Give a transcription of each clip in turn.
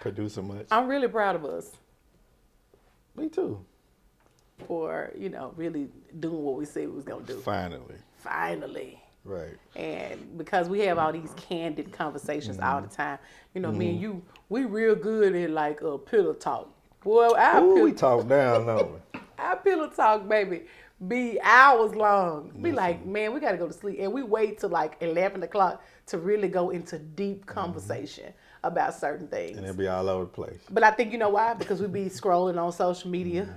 Producing much. I'm really proud of us Me too. for, really doing what we said we was going to do. Finally. Finally. Right. And because we have all these candid conversations all the time, me and you, we real good at like pillow talk. Boy, Ooh, we talk down, don't we? our pillow talk, baby, be hours long. Be Listen. like, man, we got to go to sleep. And we wait till like 11 o'clock to really go into deep conversation about certain things. And it'll be all over the place. But I think you know why? Because we be scrolling on social media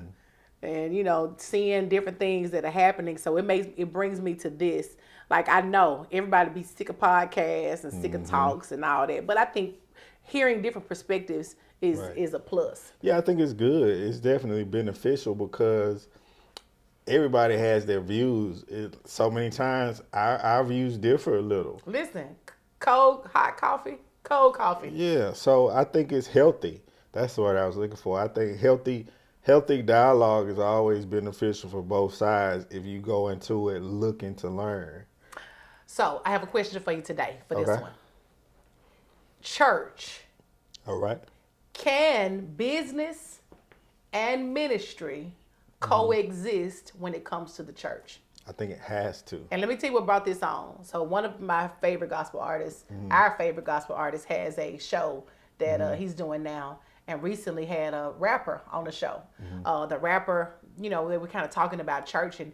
and seeing different things that are happening. So it brings me to this. Like I know everybody be sick of podcasts and sick of talks and all that. But I think hearing different perspectives is a plus. Yeah, I think it's good. It's definitely beneficial because everybody has their views. So many times our views differ a little. Listen, hot coffee, cold coffee. Yeah, so I think it's healthy. That's what I was looking for. I think healthy dialogue is always beneficial for both sides if you go into it looking to learn. So I have a question for you today for this Okay. one. Church. All right. Can business and ministry coexist when it comes to the church? I think it has to. And let me tell you what brought this on. So one of my favorite gospel artists, our favorite gospel artist, has a show that he's doing now, and recently had a rapper on the show. The rapper, they were kind of talking about church and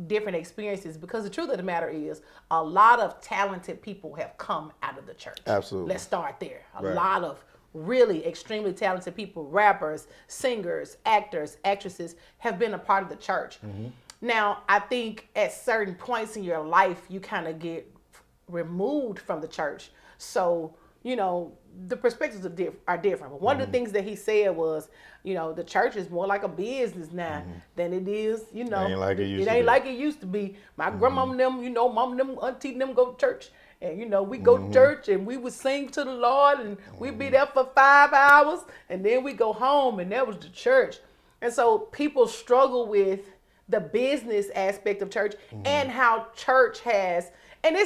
different experiences, because the truth of the matter is a lot of talented people have come out of the church. Absolutely. Let's start there. A Right. lot of really extremely talented people, rappers, singers, actors, actresses, have been a part of the church. Now, I think at certain points in your life, you kind of get removed from the church. So, the perspectives are different. But one of the things that he said was, the church is more like a business now than it is, It ain't like it used it to ain't be. like it used to be. My grandmama and them, mom and them, auntie and them go to church. And, we go to church and we would sing to the Lord and we'd be there for 5 hours and then we go home, and that was the church. And so people struggle with the business aspect of church and how church has, and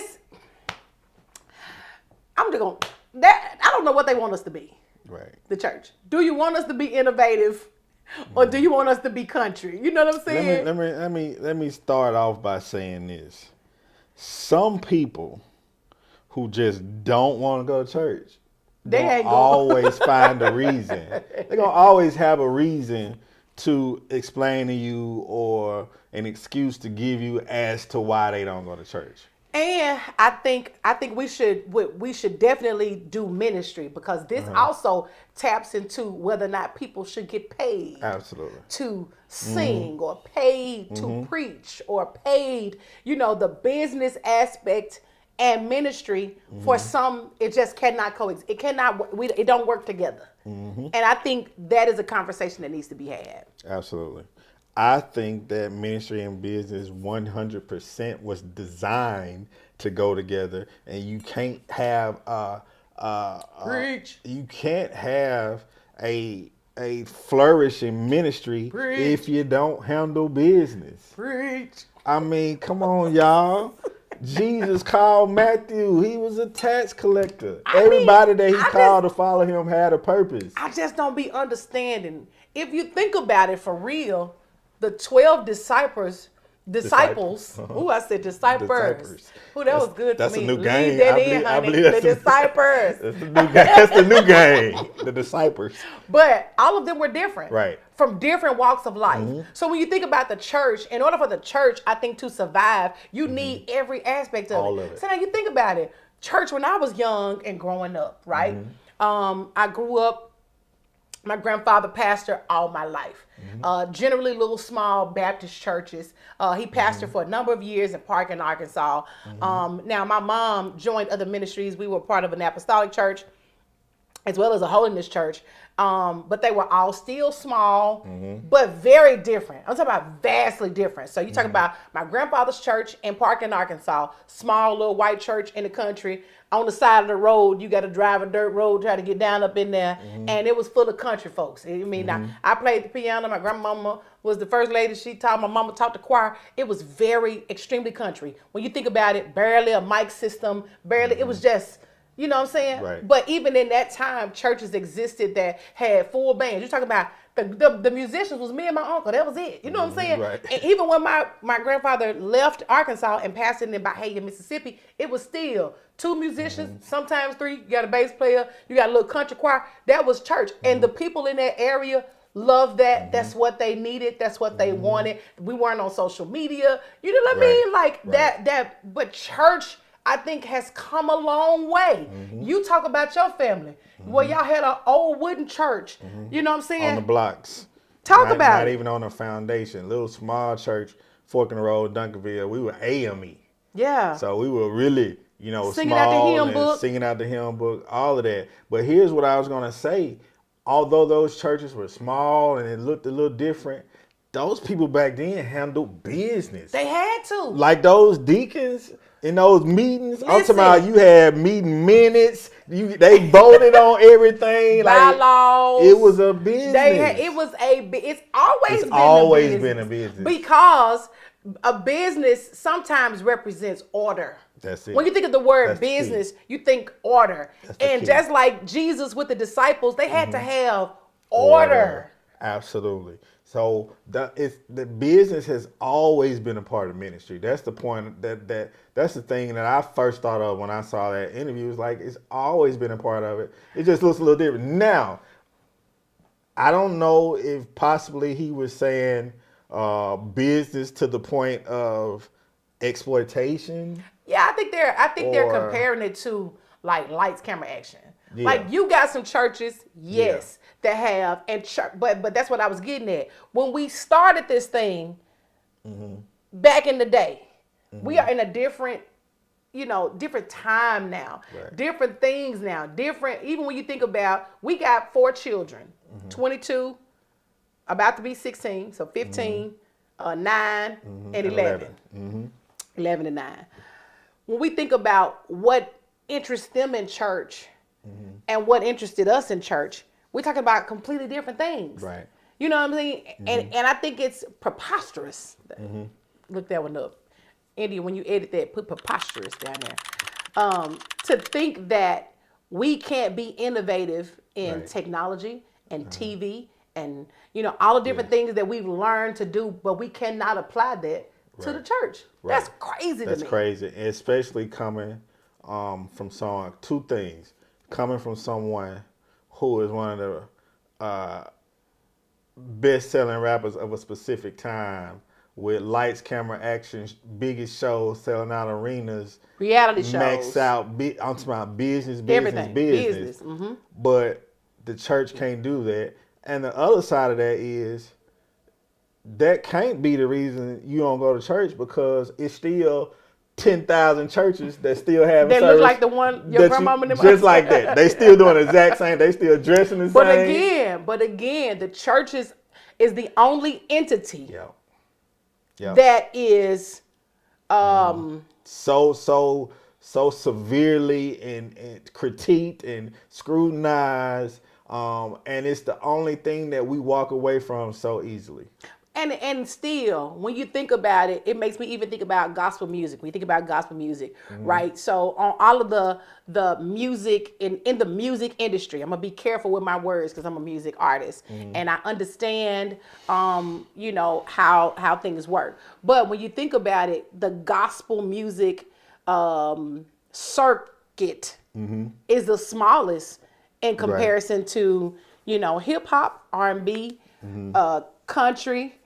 I'm just going to, I don't know what they want us to be. Right. The church. Do you want us to be innovative, or do you want us to be country? You know what I'm saying? Let me start off by saying this. Some people who just don't want to go to church, They gonna ain't gonna- always find a reason. They're gonna always have a reason to explain to you or an excuse to give you as to why they don't go to church. And I think we should definitely do ministry, because this also taps into whether or not people should get paid. Absolutely. To sing or paid to preach or paid, the business aspect and ministry. For some, it just cannot coexist. It cannot. It don't work together. And I think that is a conversation that needs to be had. Absolutely. I think that ministry and business 100% was designed to go together, and you can't have Preach. you can't have a flourishing ministry Preach. if you don't handle business. Preach. I mean, come on, y'all. Jesus called Matthew. He was a tax collector. Everybody that he called to follow him had a purpose. I just don't be understanding. If you think about it for real, the 12 disciples. Ooh, I said disciples. Disciples. Ooh, that was good That's to me. a new game. Leave that I in, believe- I honey. believe The that's the- disciples. That's the new game. That's the new game. The disciples. But all of them were different. Right. From different walks of life. So when you think about the church, in order for the church, I think, to survive, you need every aspect of All it. of it. So now you think about it. Church, when I was young and growing up, right? I grew up, my grandfather pastored all my life. Generally little small Baptist churches. He pastored for a number of years in Parkin, Arkansas. Now my mom joined other ministries. We were part of an apostolic church as well as a holiness church. But they were all still small, but very different. I'm talking about vastly different. So you talk about my grandfather's church in Parkin, Arkansas, small little white church in the country. On the side of the road, you got to drive a dirt road, try to get down up in there. And it was full of country folks. I mean, I played the piano. My grandmama was the first lady. She taught, my mama taught the choir. It was very extremely country. When you think about it, barely a mic system, barely, it was just You know what I'm saying? Right. But even in that time, churches existed that had full bands. You're talking about the musicians was me and my uncle. That was it. You know what I'm saying? Right. And even when my grandfather left Arkansas and passed it in Bahia, Mississippi, it was still two musicians, sometimes three. You got a bass player, you got a little country choir. That was church. And the people in that area loved that. That's what they needed. That's what they wanted. We weren't on social media. You know what I Right. mean? Like Right. but church, I think, has come a long way. You talk about your family. Well, y'all had an old wooden church. You know what I'm saying? On the blocks. Talk not, about not it. even on a foundation. Little small church, Fork in the Road, Duncanville. We were AME. Yeah. So we were really, Singing out the small hymn and book. singing out the hymn book, all of that. But here's what I was going to say. Although those churches were small and it looked a little different, those people back then handled business. They had to. Like those deacons in those meetings, I'm talking Listen. about you had meeting minutes. They voted on everything. Bylaws. It was a business. It's always always been been a a business. because a business sometimes represents order. That's it. When you think of the word That's the key. business, you think order. That's the And key. just like Jesus with the disciples, they had to have order. Absolutely. So the business has always been a part of ministry. That's the point. That's the thing that I first thought of when I saw that interview. It's like it's always been a part of it. It just looks a little different now. I don't know if possibly he was saying business to the point of exploitation. Yeah, I think they're Or- comparing it to like lights, camera, action. Yeah. Like you got some churches, yes, that have but that's what I was getting at. When we started this thing back in the day, we are in a different different time now, Right. different things now, different. Even when you think about, we got 4 children, 22, about to be 16, so 15, 9, and 11. 11 and 9. When we think about what interests them in church and what interested us in church, we're talking about completely different things. Right. You know what I mean? And I think it's preposterous. Look that one up. India, when you edit that, put preposterous down there. To think that we can't be innovative in Right. technology and TV and all the different things that we've learned to do, but we cannot apply that to the church. Right. That's crazy to me. That's crazy, and especially coming from someone. 2 things: coming from someone who is one of the best-selling rappers of a specific time, with lights, camera, action, biggest shows, selling out arenas, Reality shows. max out. I'm talking about business. Everything. Business. But the church can't do that. And the other side of that is that can't be the reason you don't go to church, because it's still 10,000 churches that still have They service look like the one your grandmama and them. just like that. They still doing the exact same. They still dressing the same. But again, the church is the only entity Yeah. that is So severely and critiqued and scrutinized, and it's the only thing that we walk away from so easily. and still, when you think about it, it makes me even think about gospel music. When you think about gospel music, right? So on all of the music in the music industry, I'm gonna be careful with my words because I'm a music artist and I understand how things work. But when you think about it, the gospel music circuit is the smallest in comparison to hip hop, R&B, country,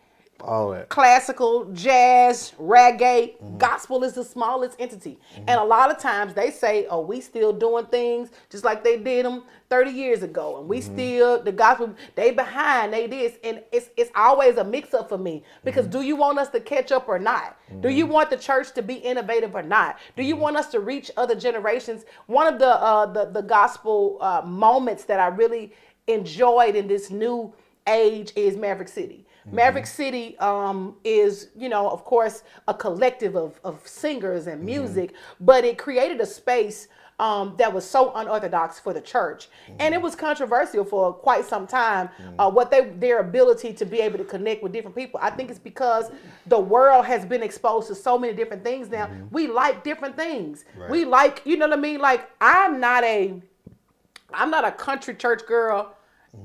All that. classical, jazz, reggae. Gospel is the smallest entity. And a lot of times they say, oh, we still doing things just like they did them 30 years ago. And we still, the gospel, they behind, they this. And it's always a mix up for me, because do you want us to catch up or not? Do you want the church to be innovative or not? Do you want us to reach other generations? One of the gospel moments that I really enjoyed in this new age is Maverick City. Maverick City is, of course, a collective of singers and music, but it created a space that was so unorthodox for the church, and it was controversial for quite some time. Their ability to be able to connect with different people. I think it's because the world has been exposed to so many different things now. We like different things. Right. We like, you know what I mean? Like I'm not a country church girl.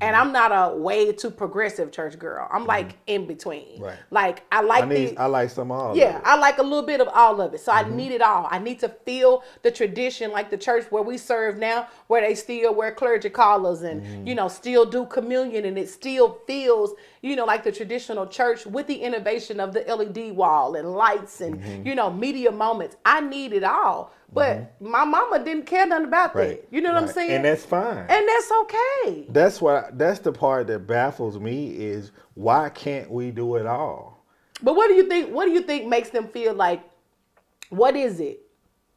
And I'm not a way too progressive church girl. I'm like in between. Right. Like I like I like some of all of yeah, it. I like a little bit of all of it. So I need it all. I need to feel the tradition, like the church where we serve now, where they still wear clergy collars and, still do communion. And it still feels, like the traditional church with the innovation of the LED wall and lights and, media moments. I need it all. But my mama didn't care nothing about that. You know what I'm saying? And that's fine. And that's okay. That's the part that baffles me is why can't we do it all? But what do you think? What do you think makes them feel like? What is it?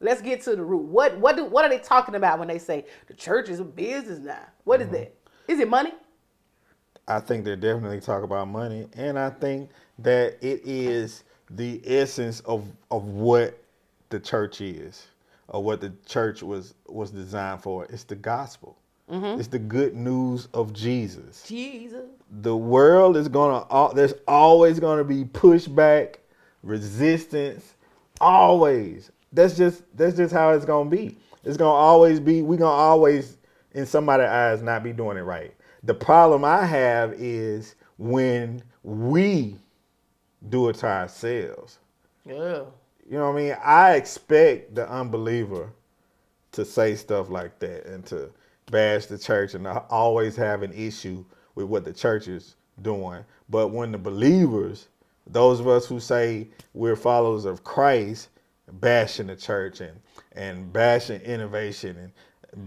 Let's get to the root. What are they talking about when they say the church is a business now? What is that? Is it money? I think they definitely talk about money, and I think that it is the essence of what the church is, or what the church was designed for. It's the gospel. It's the good news of Jesus. The world is there's always gonna be pushback, resistance, always. That's just how it's gonna be. It's gonna always be. We're gonna always, in somebody's eyes, not be doing it right. The problem I have is when we do it to ourselves. Yeah. You know what I mean? I expect the unbeliever to say stuff like that and to bash the church and always have an issue with what the church is doing. But when the believers, those of us who say we're followers of Christ, bashing the church and bashing innovation and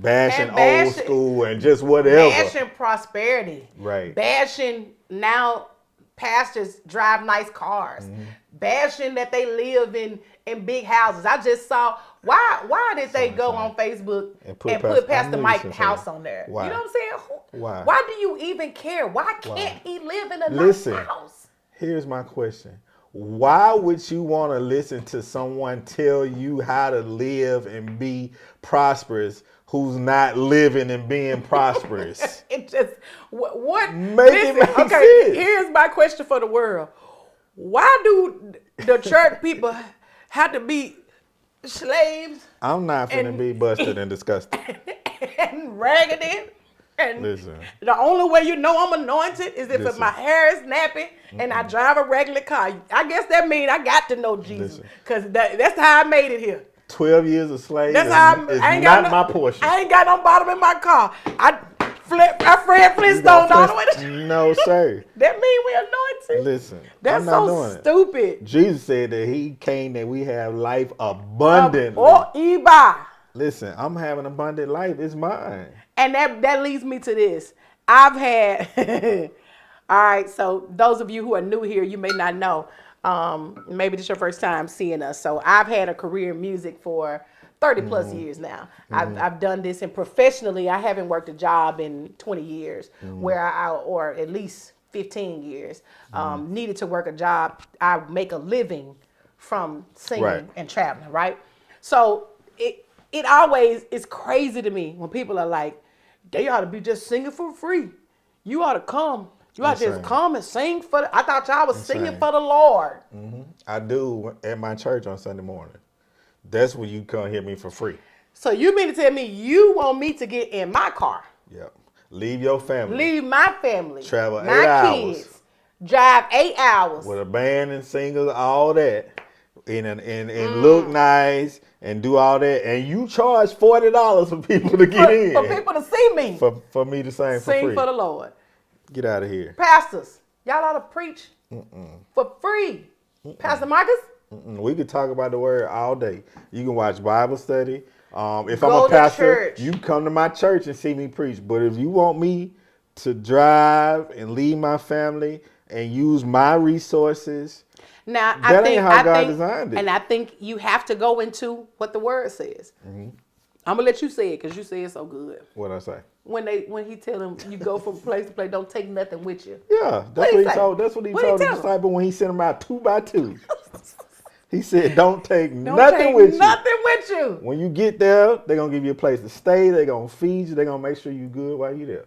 bashing old school and just whatever. Bashing prosperity. Right. Bashing now pastors drive nice cars. Bashing that they live in big houses. I just saw why did they go on Facebook and put Pastor Mike's house on there? Why? You know what I'm saying? Why? Why do you even care? Why can't he live in a nice house? Here's my question. Why would you want to listen to someone tell you how to live and be prosperous who's not living and being prosperous? It just what Make it make okay, sense. here's my question for the world. Why do the church people have to be slaves? I'm not finna be busted and disgusted. And raggedy. And Listen. the only way you know I'm anointed is if Listen. my hair is nappy and I drive a regular car. I guess that means I got to know Jesus. Because that's how I made it here. 12 years of slave That's how is I ain't not got my portion. I ain't got no bottom in my car. I Fred Flintstone all the way to... No, sir. That mean we anointed? Listen, That's I'm not so doing stupid. it. Jesus said that he came that we have life abundantly. Or Eba. Listen, I'm having abundant life. It's mine. And that leads me to this. I've had... All right, so those of you who are new here, you may not know. Maybe this is your first time seeing us. So I've had a career in music for 30 plus years now. I've done this, and professionally, I haven't worked a job in 20 years, or at least 15 years. Needed to work a job. I make a living from singing and traveling, right? So it always is crazy to me when people are like, they ought to be just singing for free. You ought to come. You ought to just come and sing for I thought y'all was singing for the Lord. I do at my church on Sunday morning. That's when you come hear me for free. So you mean to tell me you want me to get in my car? Yep. Leave your family. Leave my family. Travel 8 my hours. Kids. Drive 8 hours. With a band and singers, all that. And look nice and do all that. And you charge $40 for people to get in. For people to see me. For me to sing for free. Sing for the Lord. Get out of here. Pastors, y'all ought to preach for free. Pastor Marcus? We could talk about the word all day. You can watch Bible study. If Go I'm a pastor, church. you come to my church and see me preach. But if you want me to drive and leave my family and use my resources, now, that ain't how God designed it. And I think you have to go into what the word says. I'm gonna let you say it because you say it so good. What'd I say? When he tell them you go from place to place, don't take nothing with you. Yeah, that's what he told the disciple when he sent them out 2 by 2. He said, don't take Don't nothing take with you. nothing with you. When you get there, they're going to give you a place to stay. They're going to feed you. They're going to make sure you're good while you're there.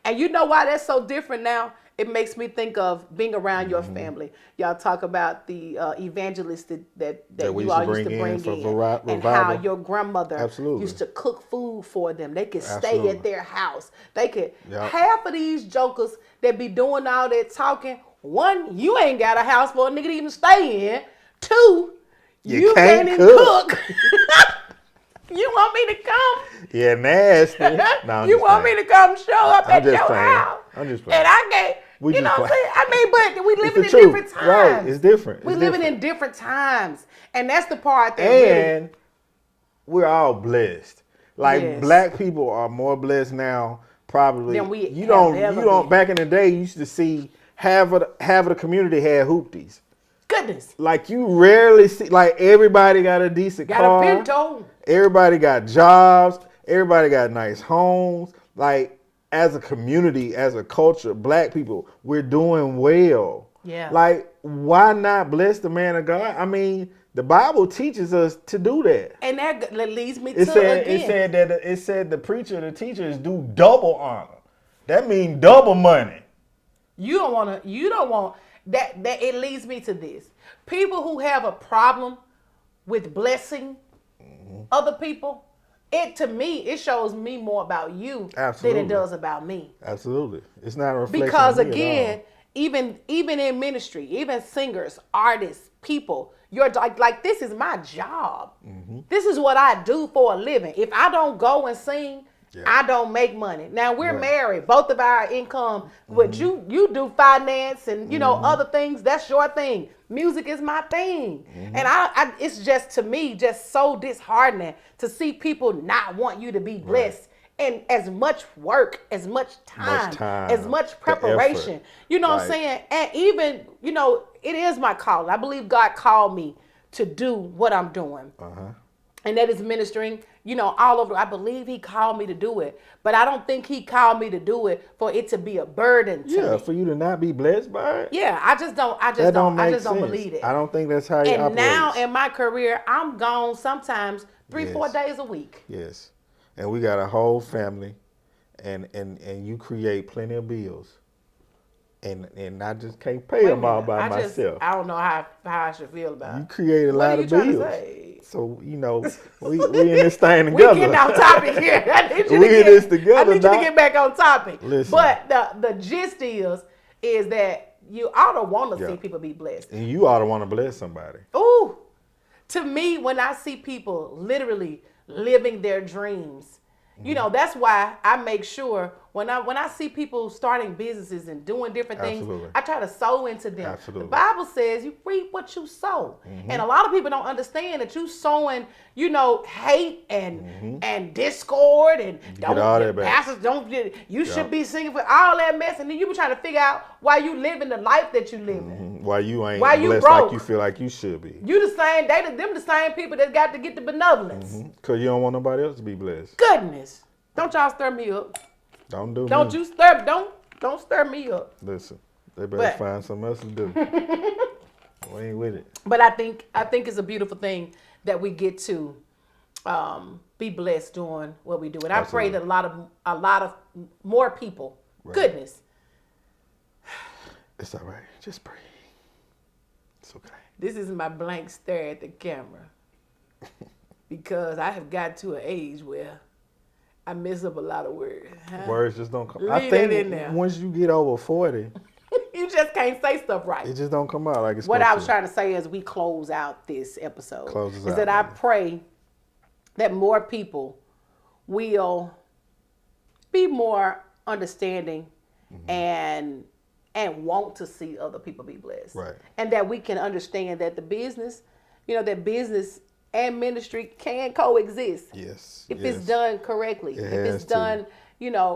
And you know why that's so different now? It makes me think of being around your family. Y'all talk about the evangelists that we you used to all used to bring bring in for in, and how revival. your grandmother Absolutely. used to cook food for them. They could stay Absolutely. at their house. They could. Yep. Half of these jokers that be doing all that talking, one, you ain't got a house for a nigga to even stay in. Two, you can't even cook. You want me to come? Yeah, nasty. No, You want me to come show up at your house? I'm just playing. And I can't, We you know just what I'm saying? I mean, but we It's living the in truth. different times. Right, it's different. We It's living different. in different times. And that's the part that And we're all blessed. Like Yes. black people are more blessed now, probably. Than we you have don't ever you don't been. back in the day you used to see half of the community had hoopties. goodness. Like you rarely see, like everybody got a decent Got car. a Pinto. Everybody got jobs. Everybody got nice homes. Like as a community, as a culture, black people, we're doing well. Yeah. Like why not bless the man of God? I mean, the Bible teaches us to do that. And that leads me It to said again. it said the preacher, the teachers do double honor. That means double money. You don't want that it leads me to this. People who have a problem with blessing other people, to me, it shows me more about you Absolutely. than it does about me. Absolutely. It's not a reflection Because of me again, at all. even in ministry, even singers, artists, people, you're like this is my job. This is what I do for a living. If I don't go and sing, Yeah. I don't make money. Now we're Right. married, both of our income, but you do finance and other things. That's your thing. Music is my thing, and I it's just to me just so disheartening to see people not want you to be blessed. And as much work, as much time, as much the preparation. effort. You know what I'm Right. saying? And even, it is my calling. I believe God called me to do what I'm doing. And that is ministering, all over. I believe he called me to do it. But I don't think he called me to do it for it to be a burden to Yeah, me. for you to not be blessed by it. Yeah, I just don't Make sense. believe it. I don't think that's how he And operates. now in my career, I'm gone sometimes 3-4 Yes. days a week. Yes. And we got a whole family and you create plenty of bills. And I just can't pay Wait a them all minute. by myself. I don't know how I should feel about You it. create a What lot are you of trying to bills. say? So, we in this thing We together. getting off topic here. I need you We to in this together, I need you to Doc. get back on topic. Listen. But the gist is that you ought to want to Yeah. see people be blessed. And you ought to want to bless somebody. Ooh, to me, when I see people literally living their dreams, that's why I make sure when I see people starting businesses and doing different Absolutely. things, I try to sow into them. Absolutely. The Bible says you reap what you sow. And a lot of people don't understand that you sowing, hate and discord and get all that back. pastors don't get you should be singing for all that mess, and then you be trying to figure out why you living the life that you living. Why you ain't Why you blessed broke? like you feel like you should be. You the same, them the same people that got to get the benevolence. Because you don't want nobody else to be blessed. Goodness. Don't y'all stir me up. Don't do Don't me. you don't stir me up. Listen, they better But- find something else to do. We ain't with it. But I think it's a beautiful thing that we get to be blessed doing what we do. And I pray Absolutely. that a lot of more people, goodness, It's all right. Just breathe. It's okay. this is my blank stare at the camera. Because I have got to an age where I mess up a lot of words. Huh? Words just don't come. Leave I that in think there. once you get over 40, You just can't say stuff right. it just don't come out like it's What supposed I was to. trying to say as we close out this episode Close us is out, that I baby. pray that more people will be more understanding and want to see other people be blessed. Right. And that we can understand that the business, that business and ministry can coexist. Yes. If yes. it's done correctly, It if has it's to. done,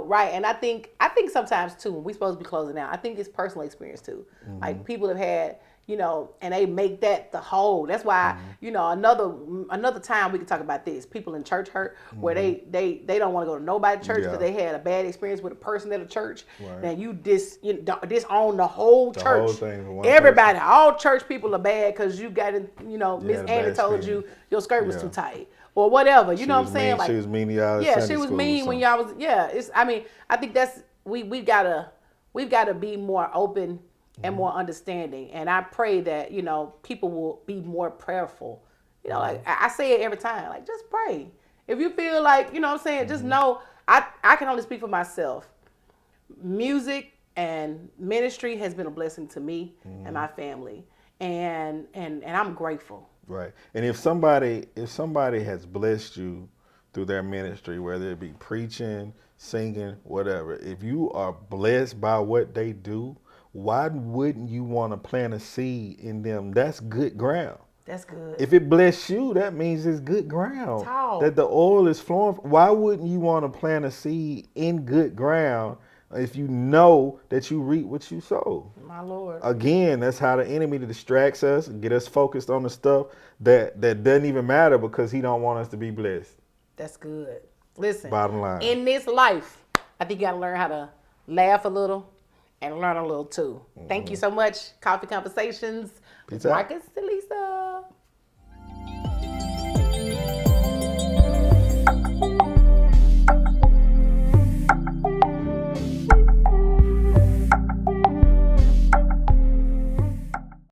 right. And I think sometimes too, when we're supposed to be closing out, I think it's personal experience too. Like people have had, and they make that the whole. That's why, another time we can talk about this. People in church hurt where they don't want to go to nobody's church because they had a bad experience with a person at a church. Right. Then you disown the whole The church. whole thing for one Everybody, person. all church people are bad because you got in, Miss had a Annie bad told you experience. your skirt was Yeah. too tight or whatever. You She know what was I'm saying? mean- Like, she was mean to y'all at yeah, Sunday she was school or mean when something. y'all was. Yeah, I think that's we've gotta be more open and more understanding. And I pray that, people will be more prayerful. Like I say it every time, like just pray. If you feel like, you know what I'm saying, just know I can only speak for myself. Music and ministry has been a blessing to me and my family. And I'm grateful. Right. And if somebody has blessed you through their ministry, whether it be preaching, singing, whatever, if you are blessed by what they do, why wouldn't you want to plant a seed in them? That's good ground. That's good. If it bless you, that means it's good ground. Talk. That the oil is flowing. Why wouldn't you want to plant a seed in good ground if you know that you reap what you sow? My Lord. Again, that's how the enemy distracts us and get us focused on the stuff that doesn't even matter because he don't want us to be blessed. That's good. Listen, Bottom line. in this life, I think you got to learn how to laugh a little and learn a little too. Thank you so much. Coffee Conversations with Peace out. Marcus and Lisa.